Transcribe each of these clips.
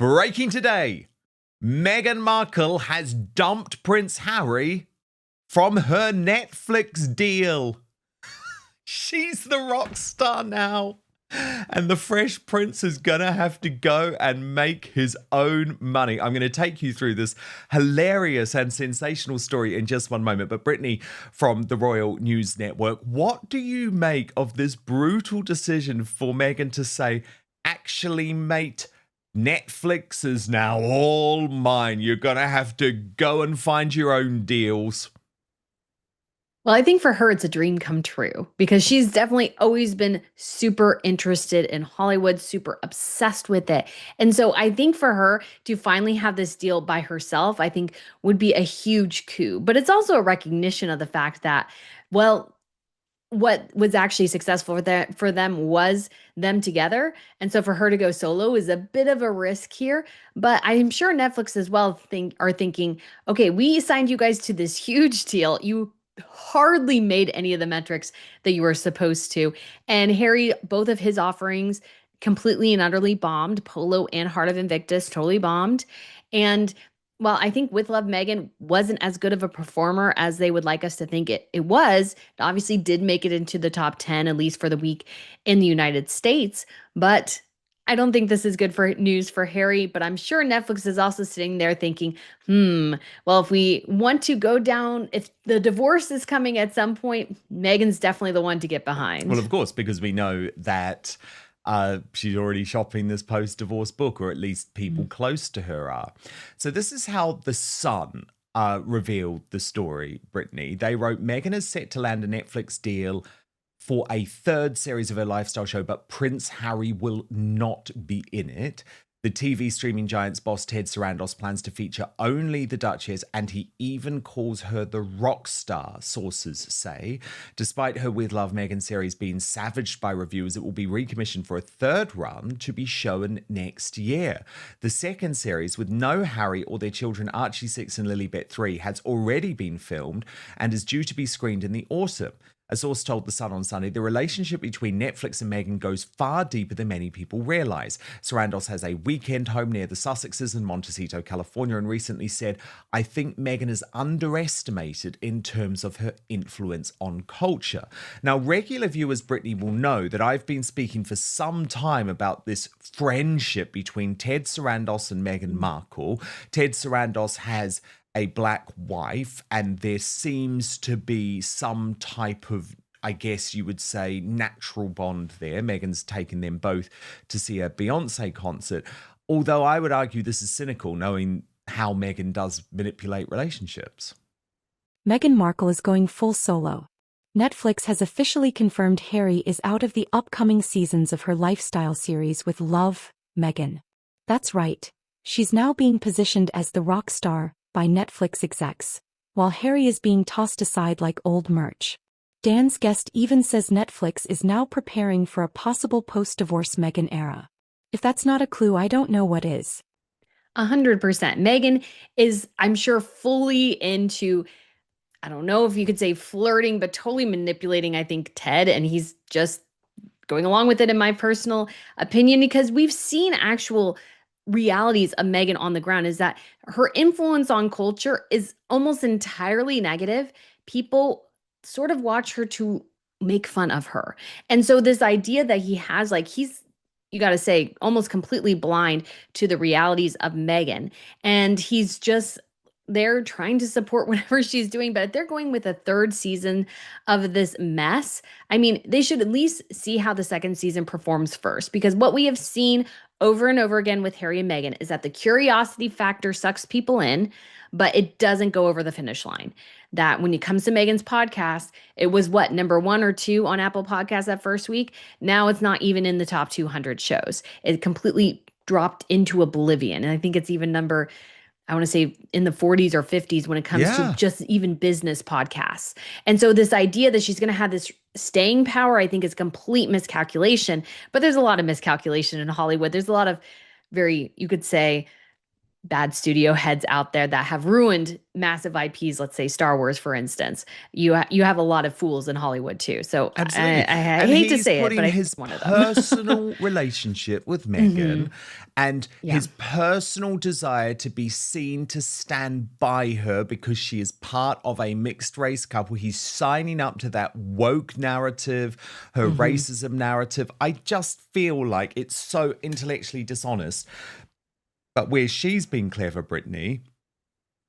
Breaking today, Meghan Markle has dumped Prince Harry from her Netflix deal. She's the rock star now. And the Fresh Prince is going to have to go and make his own money. I'm going to take you through this hilarious and sensational story in just one moment. But Brittany from the Royal News Network, what do you make of this brutal decision for Meghan to say, actually, mate, Netflix is now all mine. You're going to have to go and find your own deals. Well, I think for her, it's a dream come true because she's definitely always been super interested in Hollywood, super obsessed with it. And so I think for her to finally have this deal by herself, I think would be a huge coup. But it's also a recognition of the fact that, well, what was actually successful for them was them together. And so for her to go solo is a bit of a risk here. But I'm sure Netflix as well are thinking, okay, we signed you guys to this huge deal. You hardly made any of the metrics that you were supposed to. And Harry, both of his offerings completely and utterly bombed. Polo and Heart of Invictus totally bombed. And while I think With Love Meghan wasn't as good of a performer as they would like us to think it was, it obviously did make it into the top 10, at least for the week in the United States. But I don't think this is good for news for Harry, but I'm sure Netflix is also sitting there thinking, well, if we want to go down, if the divorce is coming at some point, Meghan's definitely the one to get behind. Well, of course, because we know that she's already shopping this post-divorce book, or at least people close to her are. So this is how The Sun revealed the story, Brittany. They wrote, Meghan is set to land a Netflix deal for a third series of her lifestyle show, but Prince Harry will not be in it. The TV streaming giant's boss, Ted Sarandos, plans to feature only the Duchess, and he even calls her the rock star, sources say. Despite her With Love Meghan series being savaged by reviewers, it will be recommissioned for a third run to be shown next year. The second series, with no Harry or their children Archie 6 and Lilibet 3, has already been filmed and is due to be screened in the autumn. A source told The Sun on Sunday, the relationship between Netflix and Meghan goes far deeper than many people realise. Sarandos has a weekend home near the Sussexes in Montecito, California, and recently said, I think Meghan is underestimated in terms of her influence on culture. Now, regular viewers, Brittany, will know that I've been speaking for some time about this friendship between Ted Sarandos and Meghan Markle. Ted Sarandos has a black wife, and there seems to be some type of, I guess you would say, natural bond there. Meghan's taken them both to see a Beyonce concert, although I would argue this is cynical, knowing how Meghan does manipulate relationships. Meghan Markle is going full solo. Netflix has officially confirmed Harry is out of the upcoming seasons of her lifestyle series With Love, Meghan. That's right, she's now being positioned as the rock star by Netflix execs, while Harry is being tossed aside like old merch. Dan's guest even says Netflix is now preparing for a possible post-divorce Meghan era. If that's not a clue, I don't know what is. 100%. Meghan is, I'm sure, fully into, I don't know if you could say flirting, but totally manipulating, I think, Ted, and he's just going along with it in my personal opinion, because we've seen actual realities of Meghan on the ground is that her influence on culture is almost entirely negative. People sort of watch her to make fun of her. And so this idea that he has, like, he's, you got to say, almost completely blind to the realities of Meghan. And he's just there trying to support whatever she's doing. But if they're going with a third season of this mess, I mean, they should at least see how the second season performs first. Because what we have seen over and over again with Harry and Meghan is that the curiosity factor sucks people in, but it doesn't go over the finish line. That when it comes to Meghan's podcast, it was what, number 1 or 2 on Apple Podcasts that first week. Now it's not even in the top 200 shows. It completely dropped into oblivion. And I think it's even number, I want to say, in the 40s or 50s when it comes to just even business podcasts. And so this idea that she's going to have this staying power, I think, is complete miscalculation. But there's a lot of miscalculation in Hollywood. There's a lot of very, you could say, bad studio heads out there that have ruined massive IPs, let's say Star Wars, for instance. You have a lot of fools in Hollywood too. So Absolutely. I And hate to he's say it, putting but I his think one of them. personal relationship with Meghan and Yeah. his personal desire to be seen to stand by her because she is part of a mixed race couple. He's signing up to that woke narrative, her racism narrative. I just feel like it's so intellectually dishonest. But where she's been clever, Brittany,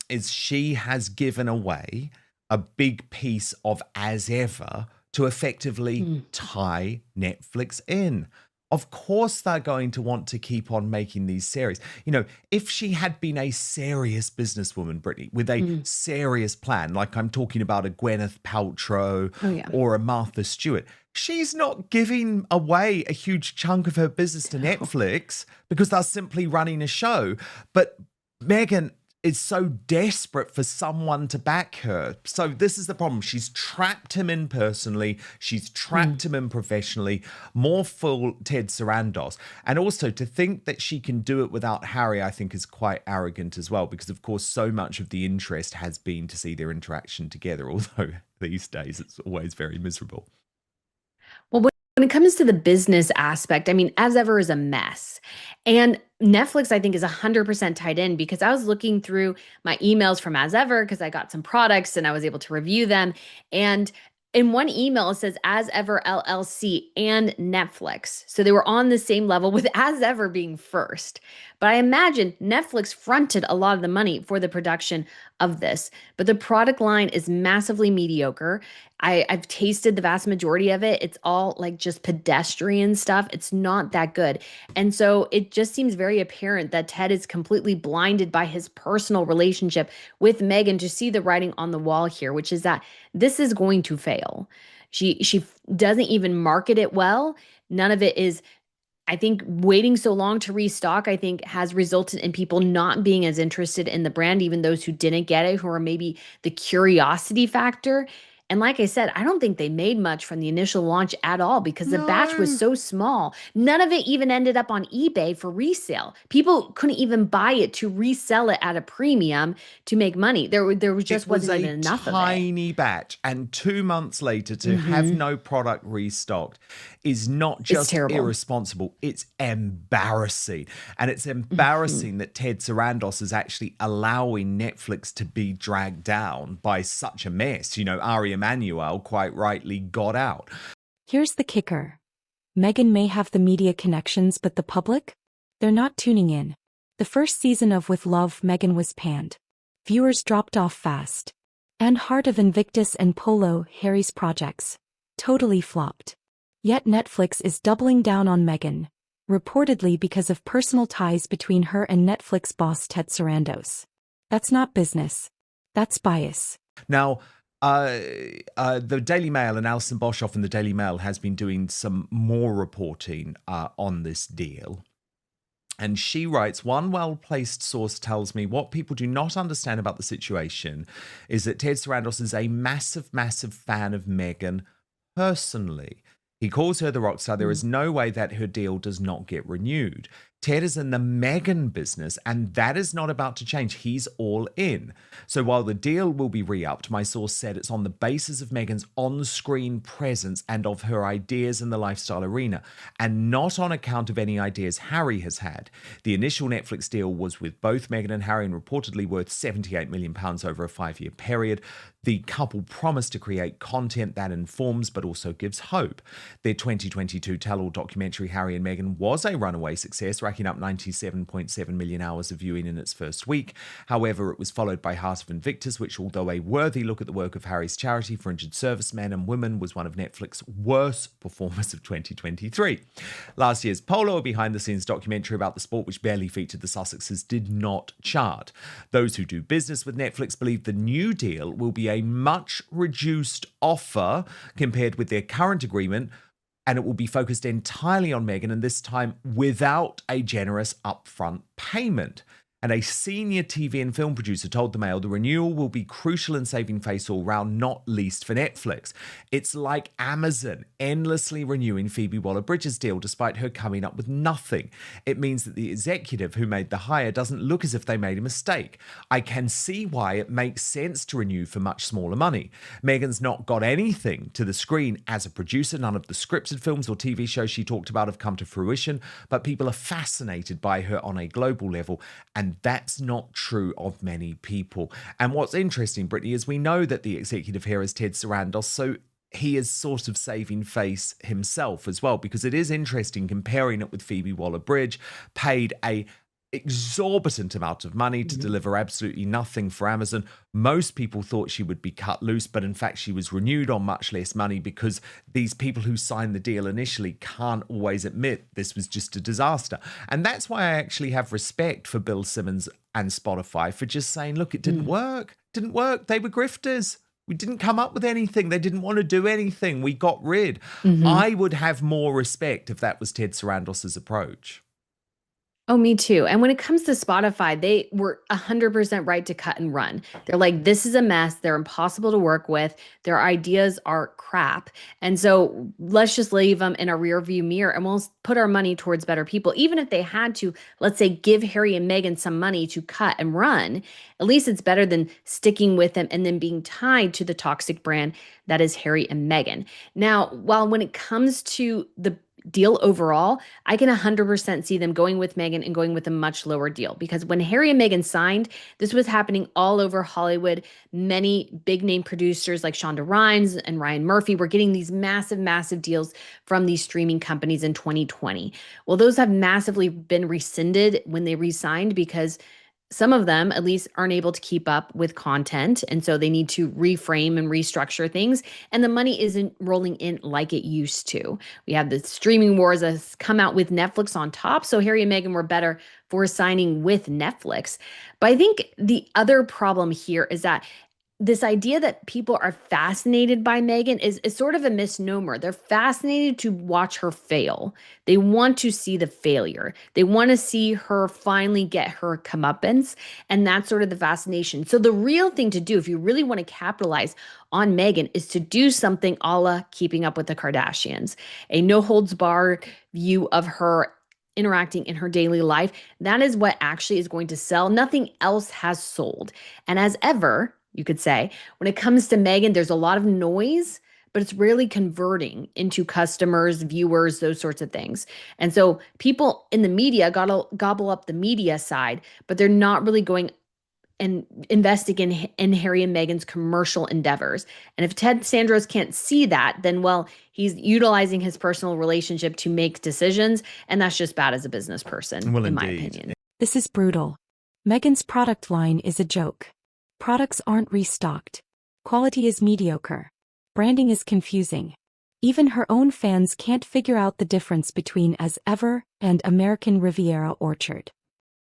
is she has given away a big piece of As Ever to effectively tie Netflix in. Of course, they're going to want to keep on making these series. You know, if she had been a serious businesswoman, Brittany, with a serious plan, like I'm talking about a Gwyneth Paltrow or a Martha Stewart, she's not giving away a huge chunk of her business to Netflix because they're simply running a show. But Meghan is so desperate for someone to back her. So this is the problem. She's trapped him in personally. She's trapped him in professionally. More full Ted Sarandos. And also to think that she can do it without Harry, I think is quite arrogant as well, because of course so much of the interest has been to see their interaction together, although these days it's always very miserable. Well, when it comes to the business aspect, I mean, As Ever is a mess. And Netflix, I think, is 100% tied in because I was looking through my emails from As Ever because I got some products and I was able to review them. And in one email, it says As Ever LLC and Netflix. So they were on the same level with As Ever being first. But I imagine Netflix fronted a lot of the money for the production of this. But the product line is massively mediocre. I've tasted the vast majority of it. It's all like just pedestrian stuff. It's not that good. And so it just seems very apparent that Ted is completely blinded by his personal relationship with Meghan to see the writing on the wall here, which is that this is going to fail. She doesn't even market it well. None of it is, I think, waiting so long to restock, I think, has resulted in people not being as interested in the brand, even those who didn't get it, who are maybe the curiosity factor. And like I said, I don't think they made much from the initial launch at all because the batch was so small. None of it even ended up on eBay for resale. People couldn't even buy it to resell it at a premium to make money. There just wasn't even enough of it. It was a tiny batch, and 2 months later to have no product restocked is not just irresponsible, it's embarrassing. And it's embarrassing that Ted Sarandos is actually allowing Netflix to be dragged down by such a mess. You know, Ari Emanuel quite rightly got out. Here's the kicker. Meghan may have the media connections, but the public? They're not tuning in. The first season of With Love, Meghan was panned. Viewers dropped off fast. And Heart of Invictus and Polo, Harry's projects, totally flopped. Yet Netflix is doubling down on Meghan, reportedly because of personal ties between her and Netflix boss Ted Sarandos. That's not business. That's bias. Now, the Daily Mail and Alison Boshoff in the Daily Mail has been doing some more reporting on this deal. And she writes, one well-placed source tells me what people do not understand about the situation is that Ted Sarandos is a massive, massive fan of Meghan personally. He calls her the rock star. There is no way that her deal does not get renewed. Ted is in the Meghan business, and that is not about to change. He's all in. So while the deal will be re-upped, my source said it's on the basis of Meghan's on-screen presence and of her ideas in the lifestyle arena, and not on account of any ideas Harry has had. The initial Netflix deal was with both Meghan and Harry and reportedly worth £78 million over a 5-year period. The couple promised to create content that informs but also gives hope. Their 2022 tell-all documentary, Harry and Meghan, was a runaway success, racking up 97.7 million hours of viewing in its first week. However, it was followed by Heart of Invictus, which, although a worthy look at the work of Harry's charity for injured servicemen and women, was one of Netflix's worst performers of 2023. Last year's Polo, a behind-the-scenes documentary about the sport which barely featured the Sussexes, did not chart. Those who do business with Netflix believe the new deal will be a much reduced offer compared with their current agreement, and it will be focused entirely on Meghan, and this time without a generous upfront payment. And a senior TV and film producer told the Mail the renewal will be crucial in saving face all round, not least for Netflix. It's like Amazon endlessly renewing Phoebe Waller-Bridge's deal despite her coming up with nothing. It means that the executive who made the hire doesn't look as if they made a mistake. I can see why it makes sense to renew for much smaller money. Meghan's not got anything to the screen as a producer. None of the scripted films or TV shows she talked about have come to fruition, but people are fascinated by her on a global level, and that's not true of many people. And what's interesting, Brittany, is we know that the executive here is Ted Sarandos, so he is sort of saving face himself as well, because it is interesting comparing it with Phoebe Waller-Bridge, paid a exorbitant amount of money to deliver absolutely nothing for Amazon. Most people thought she would be cut loose, but in fact she was renewed on much less money because these people who signed the deal initially can't always admit this was just a disaster. And that's why I actually have respect for Bill Simmons and Spotify for just saying, look, it didn't work. Didn't work. They were grifters. We didn't come up with anything. They didn't want to do anything. We got rid. I would have more respect if that was Ted Sarandos's approach. Oh, me too. And when it comes to Spotify, they were 100% right to cut and run. They're like, this is a mess. They're impossible to work with. Their ideas are crap. And so let's just leave them in a rear view mirror and we'll put our money towards better people. Even if they had to, let's say, give Harry and Meghan some money to cut and run, at least it's better than sticking with them and then being tied to the toxic brand that is Harry and Meghan. Now, while when it comes to the deal overall, I can 100% see them going with Meghan and going with a much lower deal, because when Harry and Meghan signed, this was happening all over Hollywood. Many big name producers like Shonda Rhimes and Ryan Murphy were getting these massive, massive deals from these streaming companies in 2020. Well, those have massively been rescinded when they re-signed because some of them at least aren't able to keep up with content. And so they need to reframe and restructure things. And the money isn't rolling in like it used to. We have the streaming wars that's come out with Netflix on top. So Harry and Meghan were better for signing with Netflix. But I think the other problem here is that this idea that people are fascinated by Meghan is sort of a misnomer. They're fascinated to watch her fail. They want to see the failure. They want to see her finally get her comeuppance. And that's sort of the fascination. So the real thing to do, if you really want to capitalize on Meghan, is to do something a la Keeping Up with the Kardashians, a no holds barred view of her interacting in her daily life. That is what actually is going to sell. Nothing else has sold. And as ever, you could say, when it comes to Meghan, there's a lot of noise, but it's rarely converting into customers, viewers, those sorts of things. And so people in the media gotta gobble up the media side, but they're not really going and investing in Harry and Meghan's commercial endeavors. And if Ted Sandros can't see that, then, well, he's utilizing his personal relationship to make decisions. And that's just bad as a business person, in my opinion. This is brutal. Meghan's product line is a joke. Products aren't restocked. Quality is mediocre. Branding is confusing. Even her own fans can't figure out the difference between As Ever and American Riviera Orchard.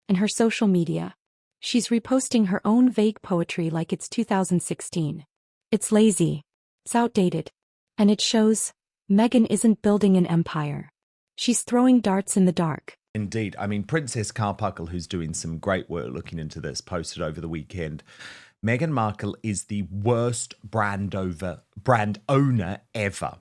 In her social media, she's reposting her own vague poetry like it's 2016. It's lazy, it's outdated, and it shows Meghan isn't building an empire. She's throwing darts in the dark. Indeed. I mean, Princess Carpuckle, who's doing some great work looking into this, posted over the weekend, Meghan Markle is the worst brand owner ever.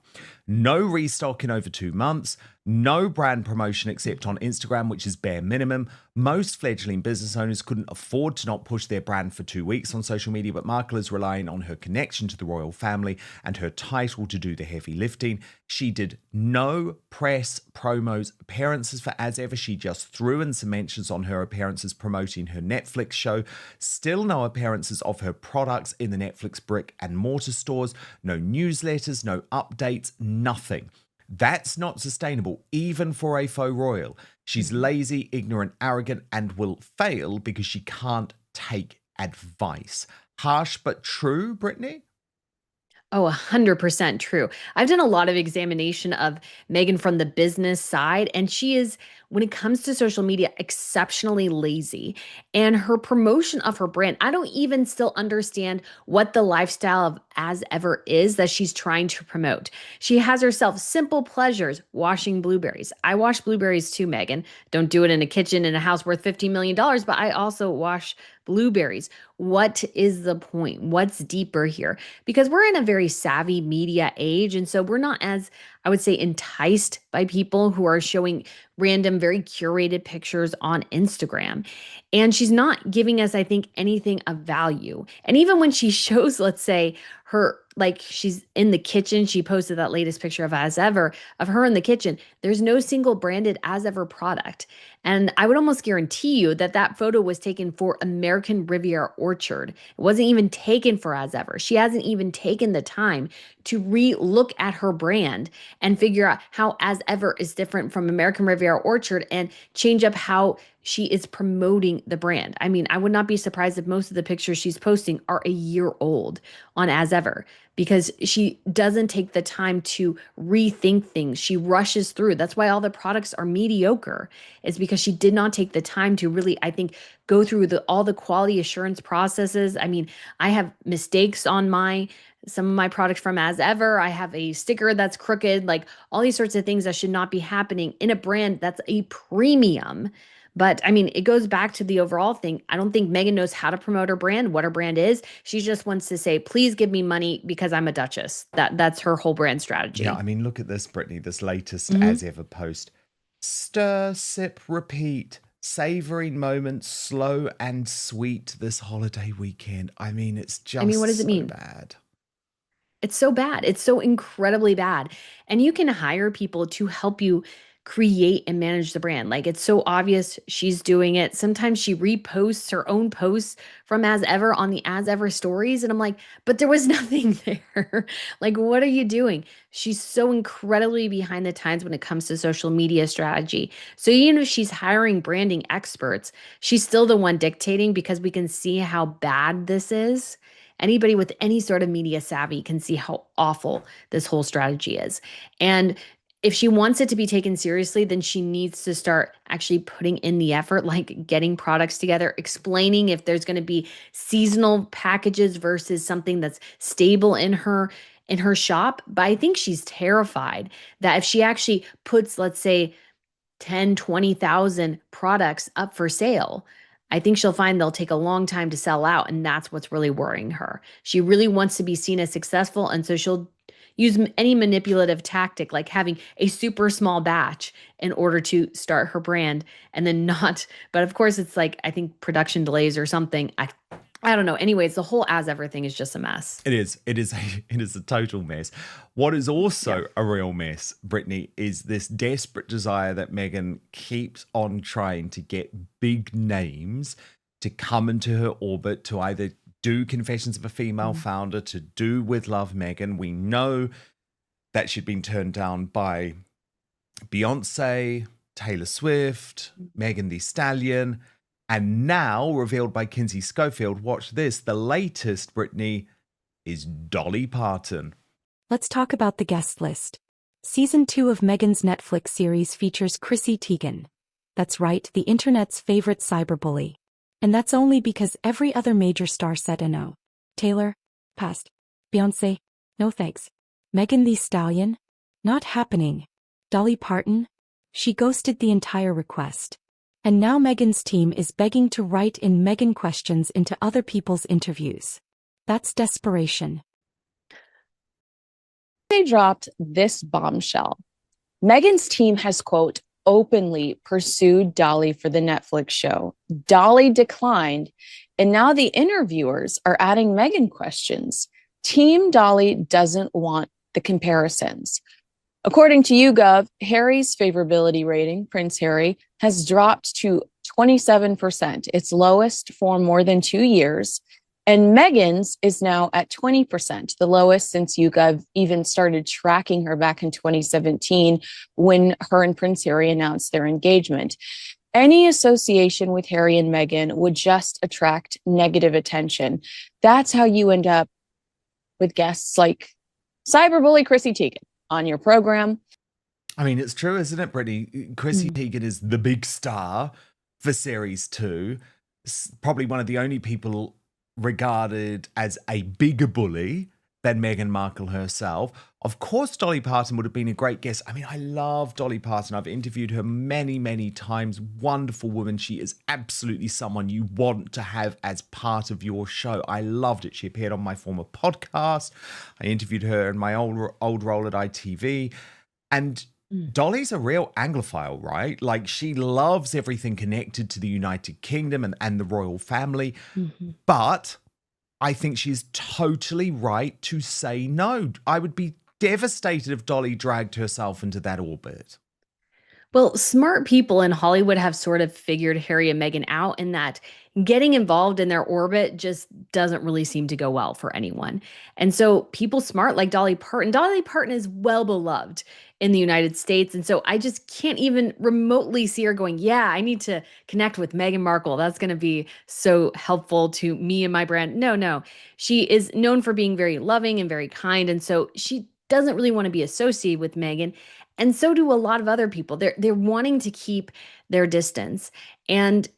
No restock in over 2 months. No brand promotion except on Instagram, which is bare minimum. Most fledgling business owners couldn't afford to not push their brand for 2 weeks on social media, but Markle is relying on her connection to the royal family and her title to do the heavy lifting. She did no press, promos, appearances for As Ever. She just threw in some mentions on her appearances promoting her Netflix show. Still no appearances of her products in the Netflix brick and mortar stores. No newsletters, no updates, nothing. That's not sustainable, even for a faux royal. She's lazy, ignorant, arrogant, and will fail because she can't take advice. Harsh but true, Brittany? Oh, 100% true. I've done a lot of examination of Meghan from the business side, and she is, when it comes to social media, exceptionally lazy. And her promotion of her brand, I don't even still understand what the lifestyle of as ever is that she's trying to promote. She has herself simple pleasures washing blueberries. I wash blueberries too, Meghan. Don't do it in a kitchen in a house worth $15 million, but I also wash blueberries. What is the point? What's deeper here? Because we're in a very savvy media age. And so we're not as, I would say, enticed by people who are showing random, very curated pictures on Instagram. And she's not giving us, I think, anything of value. And even when she shows, let's say, her, like she's in the kitchen, she posted that latest picture of As Ever, of her in the kitchen. There's no single branded As Ever product. And I would almost guarantee you that that photo was taken for American Riviera Orchard. It wasn't even taken for As Ever. She hasn't even taken the time to re-look at her brand and figure out how As Ever is different from American Riviera Orchard and change up how she is promoting the brand. I mean, I would not be surprised if most of the pictures she's posting are a year old on As Ever because she doesn't take the time to rethink things. She rushes through. That's why all the products are mediocre. It's because she did not take the time to really, I think, go through all the quality assurance processes. I mean, I have mistakes on some of my products from As Ever. I have a sticker that's crooked, like all these sorts of things that should not be happening in a brand that's a premium. But I mean, it goes back to the overall thing. I don't think Meghan knows how to promote her brand, what her brand is. She just wants to say, please give me money because I'm a Duchess. That's her whole brand strategy. Yeah, I mean, look at this, Brittany, this latest Mhm. As Ever post. Stir, sip, repeat. Savoring moments, slow and sweet this holiday weekend. I mean, it's just what does it so mean? bad. It's so bad. It's so incredibly bad. And you can hire people to help you create and manage the brand. Like it's so obvious she's doing it. Sometimes she reposts her own posts from As Ever on the As Ever stories. And I'm like, but there was nothing there. Like, what are you doing? She's so incredibly behind the times when it comes to social media strategy. So even if she's hiring branding experts, she's still the one dictating because we can see how bad this is. Anybody with any sort of media savvy can see how awful this whole strategy is. And if she wants it to be taken seriously, then she needs to start actually putting in the effort, like getting products together, explaining if there's going to be seasonal packages versus something that's stable in her shop. But I think she's terrified that if she actually puts, let's say, 10, 20,000 products up for sale, I think she'll find they'll take a long time to sell out. And that's what's really worrying her. She really wants to be seen as successful. And so she'll use any manipulative tactic, like having a super small batch in order to start her brand and then not. But of course, it's like, I think production delays or something. I don't know. Anyways, the whole As Ever thing is just a mess. It is a total mess. What is also a real mess, Brittany, is this desperate desire that Meghan keeps on trying to get big names to come into her orbit to either do Confessions of a Female Founder, to do With Love Meghan. We know that she'd been turned down by Beyonce, Taylor Swift, Megan Thee Stallion. And now, revealed by Kinsey Schofield, watch this, the latest, Brittany, is Dolly Parton. Let's talk about the guest list. Season 2 of Meghan's Netflix series features Chrissy Teigen. That's right, the internet's favorite cyberbully. And that's only because every other major star said a no. Taylor? Passed. Beyonce? No thanks. Megan Thee Stallion? Not happening. Dolly Parton? She ghosted the entire request. And now Meghan's team is begging to write in Meghan questions into other people's interviews. That's desperation. They dropped this bombshell. Meghan's team has, quote, openly pursued Dolly for the Netflix show. Dolly declined, and now the interviewers are adding Meghan questions. Team Dolly doesn't want the comparisons. According to YouGov, Harry's favorability rating, Prince Harry, has dropped to 27%, its lowest for more than 2 years. And Meghan's is now at 20%, the lowest since YouGov even started tracking her back in 2017 when her and Prince Harry announced their engagement. Any association with Harry and Meghan would just attract negative attention. That's how you end up with guests like cyberbully Chrissy Teigen on your program. I mean, it's true, isn't it, Brittany? Chrissy Teigen is the big star for Series 2. Probably one of the only people regarded as a bigger bully than Meghan Markle herself. Of course, Dolly Parton would have been a great guest. I mean, I love Dolly Parton. I've interviewed her many, many times. Wonderful woman. She is absolutely someone you want to have as part of your show. I loved it. She appeared on my former podcast. I interviewed her in my old role at ITV. And Dolly's a real Anglophile, right? Like, she loves everything connected to the United Kingdom and the royal family. Mm-hmm. But I think she's totally right to say no. I would be devastated if Dolly dragged herself into that orbit. Well, smart people in Hollywood have sort of figured Harry and Meghan out in that getting involved in their orbit just doesn't really seem to go well for anyone. And so people smart like Dolly Parton is well beloved in the United States. And so I just can't even remotely see her going, yeah, I need to connect with Meghan Markle. That's going to be so helpful to me and my brand. No. She is known for being very loving and very kind. And so she doesn't really want to be associated with Meghan. And so do a lot of other people. They're wanting to keep their distance. And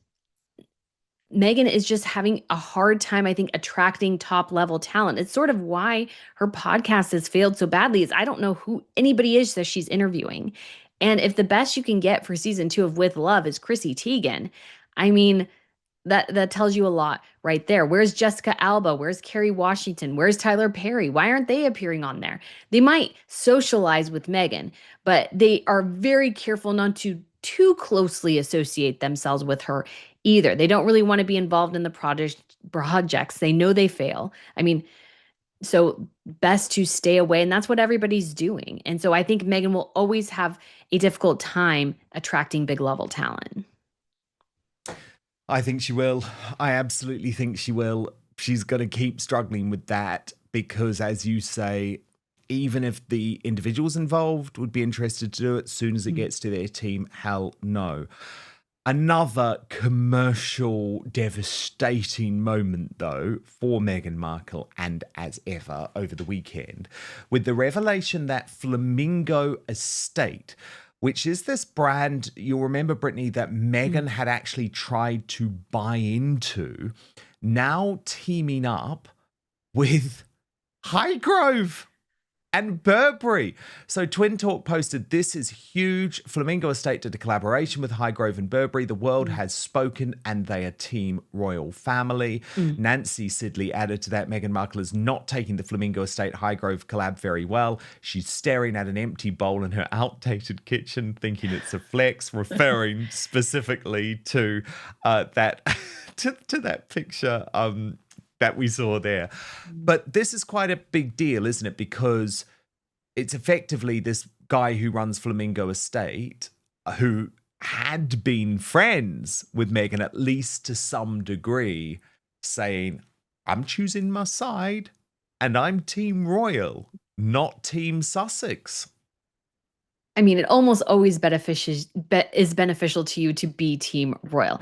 Meghan is just having a hard time, I think, attracting top level talent. It's sort of why her podcast has failed so badly is I don't know who anybody is that she's interviewing. And if the best you can get for season 2 of With Love is Chrissy Teigen, I mean, that tells you a lot right there. Where's Jessica Alba? Where's Kerry Washington? Where's Tyler Perry? Why aren't they appearing on there? They might socialize with Meghan, but they are very careful not to too closely associate themselves with her either. They don't really want to be involved in the projects. They know they fail. I mean, so best to stay away. And that's what everybody's doing. And so I think Meghan will always have a difficult time attracting big level talent. I think she will. I absolutely think she will. She's going to keep struggling with that because, as you say, even if the individuals involved would be interested to do it, as soon as it gets to their team, hell no. Another commercial devastating moment, though, for Meghan Markle and as ever over the weekend, with the revelation that Flamingo Estate, which is this brand, you'll remember, Brittany, that Meghan had actually tried to buy into, now teaming up with Highgrove and Burberry. So Twin Talk posted, this is huge. Flamingo Estate did a collaboration with Highgrove and Burberry. The world has spoken and they are team royal family. Nancy Sidley added to that, Meghan Markle is not taking the Flamingo Estate Highgrove collab very well. She's staring at an empty bowl in her outdated kitchen, thinking it's a flex, referring specifically to that to that picture that we saw there. But this is quite a big deal, isn't it? Because it's effectively this guy who runs Flamingo Estate who had been friends with Meghan, at least to some degree, saying, I'm choosing my side and I'm Team Royal, not Team Sussex. I mean, it almost always is beneficial to you to be Team Royal.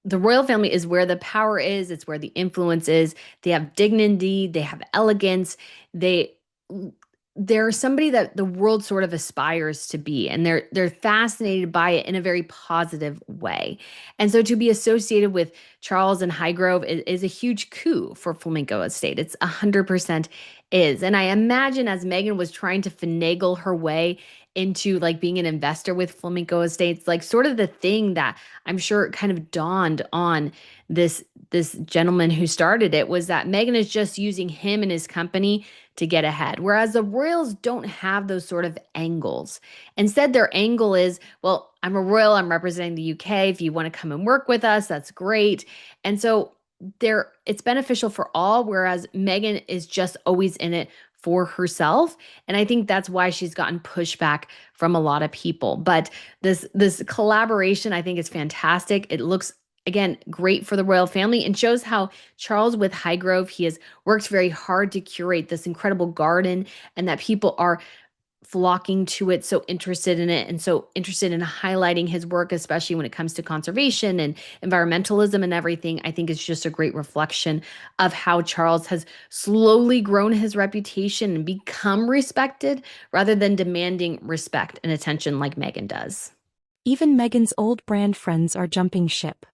The royal family is where the power is. It's where the influence is. They have dignity. They have elegance. They're somebody that the world sort of aspires to be, and they're fascinated by it in a very positive way. And so to be associated with Charles and Highgrove is a huge coup for Flamingo Estate. It's 100% is. And I imagine as Meghan was trying to finagle her way into like being an investor with Flamingo Estates, like sort of the thing that I'm sure kind of dawned on this gentleman who started it was that Meghan is just using him and his company to get ahead. Whereas the royals don't have those sort of angles. Instead, their angle is, well, I'm a royal, I'm representing the UK. If you want to come and work with us, that's great. And so it's beneficial for all, whereas Meghan is just always in it for herself. And I think that's why she's gotten pushback from a lot of people. But this collaboration, I think, is fantastic. It looks, again, great for the royal family and shows how Charles with Highgrove, he has worked very hard to curate this incredible garden and that people are flocking to it, so interested in it and so interested in highlighting his work, especially when it comes to conservation and environmentalism and everything. I think it's just a great reflection of how Charles has slowly grown his reputation and become respected rather than demanding respect and attention like Meghan does. Even Meghan's old brand friends are jumping ship.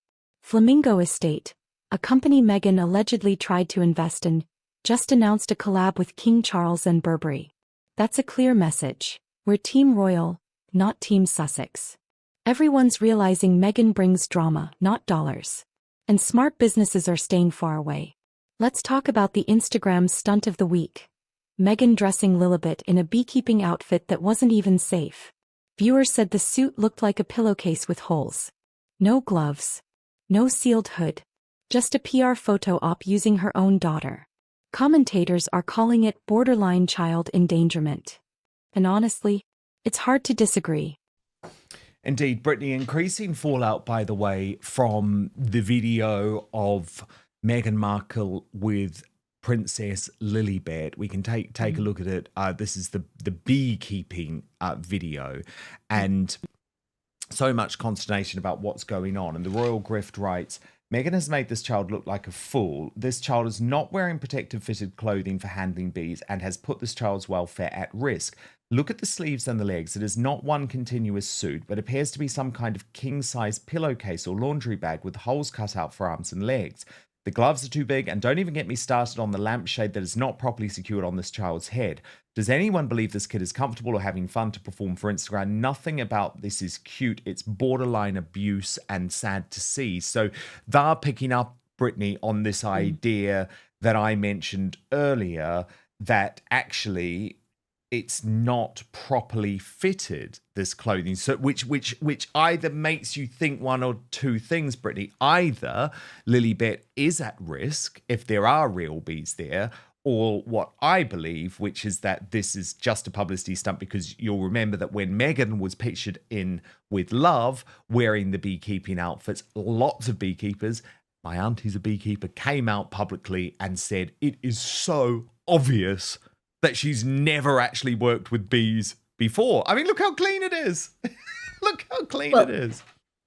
Flamingo Estate, a company Meghan allegedly tried to invest in, just announced a collab with King Charles and Burberry. That's a clear message. We're Team Royal, not Team Sussex. Everyone's realizing Meghan brings drama, not dollars. And smart businesses are staying far away. Let's talk about the Instagram stunt of the week. Meghan dressing Lilibet in a beekeeping outfit that wasn't even safe. Viewers said the suit looked like a pillowcase with holes. No gloves. No sealed hood. Just a PR photo op using her own daughter. Commentators are calling it borderline child endangerment. And honestly, it's hard to disagree. Indeed, Brittany, increasing fallout, by the way, from the video of Meghan Markle with Princess Lilibet. We can take a look at it. This is the beekeeping video, and so much consternation about what's going on. And the Royal Grift writes, Meghan has made this child look like a fool. This child is not wearing protective fitted clothing for handling bees and has put this child's welfare at risk. Look at the sleeves and the legs. It is not one continuous suit, but appears to be some kind of king-size pillowcase or laundry bag with holes cut out for arms and legs. The gloves are too big, and don't even get me started on the lampshade that is not properly secured on this child's head. Does anyone believe this kid is comfortable or having fun to perform for Instagram? Nothing about this is cute. It's borderline abuse and sad to see. So they're picking up, Brittany, on this idea that I mentioned earlier, that actually it's not properly fitted, this clothing. So which either makes you think one or two things, Brittany. Either Lilibet is at risk if there are real bees there, or what I believe, which is that this is just a publicity stunt, because you'll remember that when Meghan was pictured in with Love wearing the beekeeping outfits, lots of beekeepers, my auntie's a beekeeper, came out publicly and said it is so obvious that she's never actually worked with bees before. I mean, look how clean it is. Look how clean it is.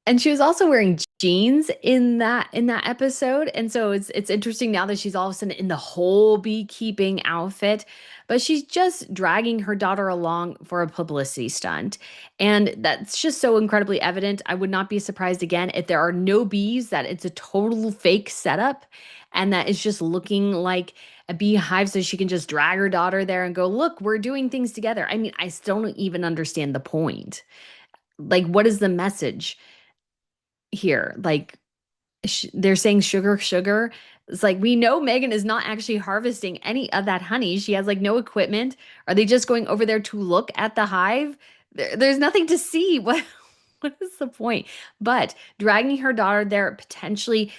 And she was also wearing jeans in that episode. And so it's interesting now that she's all of a sudden in the whole beekeeping outfit, but she's just dragging her daughter along for a publicity stunt. And that's just so incredibly evident. I would not be surprised again if there are no bees, that it's a total fake setup and that it's just looking like a beehive so she can just drag her daughter there and go, look, we're doing things together. I mean, I still don't even understand the point. Like, what is the message here? Like, they're saying sugar, sugar. It's like, we know Meghan is not actually harvesting any of that honey. She has like no equipment. Are they just going over there to look at the hive? There's nothing to see. What is the point? But dragging her daughter there potentially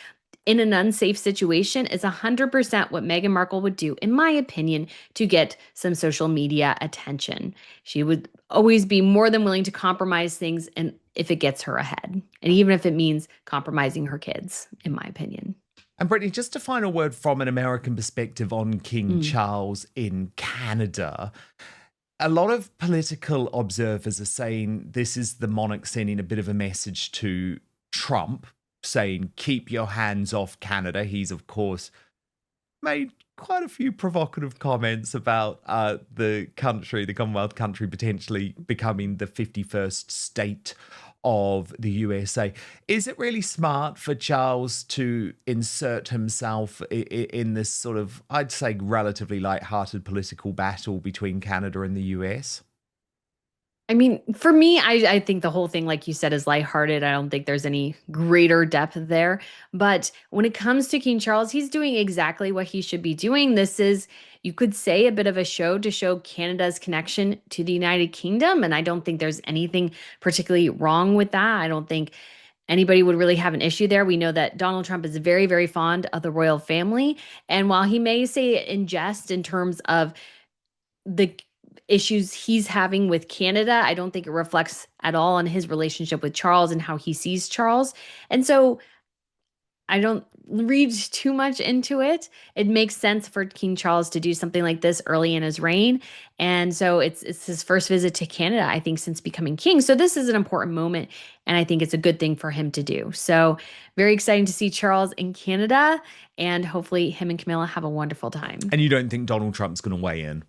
in an unsafe situation is 100% what Meghan Markle would do, in my opinion, to get some social media attention. She would always be more than willing to compromise things, and if it gets her ahead, and even if it means compromising her kids, in my opinion. And Brittany, just a final word from an American perspective on King Charles in Canada. A lot of political observers are saying this is the monarch sending a bit of a message to Trump, saying, keep your hands off Canada. He's, of course, made quite a few provocative comments about the Commonwealth country, potentially becoming the 51st state of the USA. Is it really smart for Charles to insert himself in this sort of, I'd say, relatively light-hearted political battle between Canada and the US? I mean, for me, I think the whole thing, like you said, is lighthearted. I don't think there's any greater depth there. But when it comes to King Charles, he's doing exactly what he should be doing. This is, you could say, a bit of a show to show Canada's connection to the United Kingdom. And I don't think there's anything particularly wrong with that. I don't think anybody would really have an issue there. We know that Donald Trump is very, very fond of the royal family. And while he may say it in jest in terms of the issues he's having with Canada, I don't think it reflects at all on his relationship with Charles and how he sees Charles. And so I don't read too much into it. It makes sense for King Charles to do something like this early in his reign. And so it's his first visit to Canada, I think, since becoming king. So this is an important moment, and I think it's a good thing for him to do. So very exciting to see Charles in Canada, and hopefully him and Camilla have a wonderful time. And you don't think Donald Trump's going to weigh in?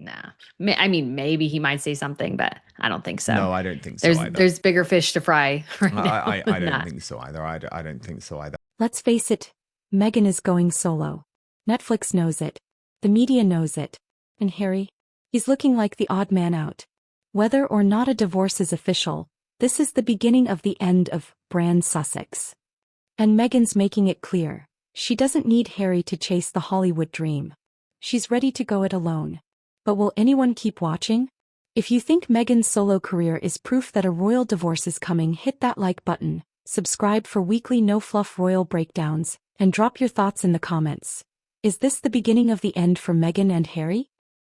Nah. I mean, maybe he might say something, but I don't think so. No, I don't think so either. There's bigger fish to fry right now. I don't think so either. I don't think so either. Let's face it, Meghan is going solo. Netflix knows it. The media knows it. And Harry? He's looking like the odd man out. Whether or not a divorce is official, this is the beginning of the end of brand Sussex. And Meghan's making it clear. She doesn't need Harry to chase the Hollywood dream. She's ready to go it alone. But will anyone keep watching? If you think Meghan's solo career is proof that a royal divorce is coming, hit that like button, subscribe for weekly no-fluff royal breakdowns, and drop your thoughts in the comments. Is this the beginning of the end for Meghan and Harry?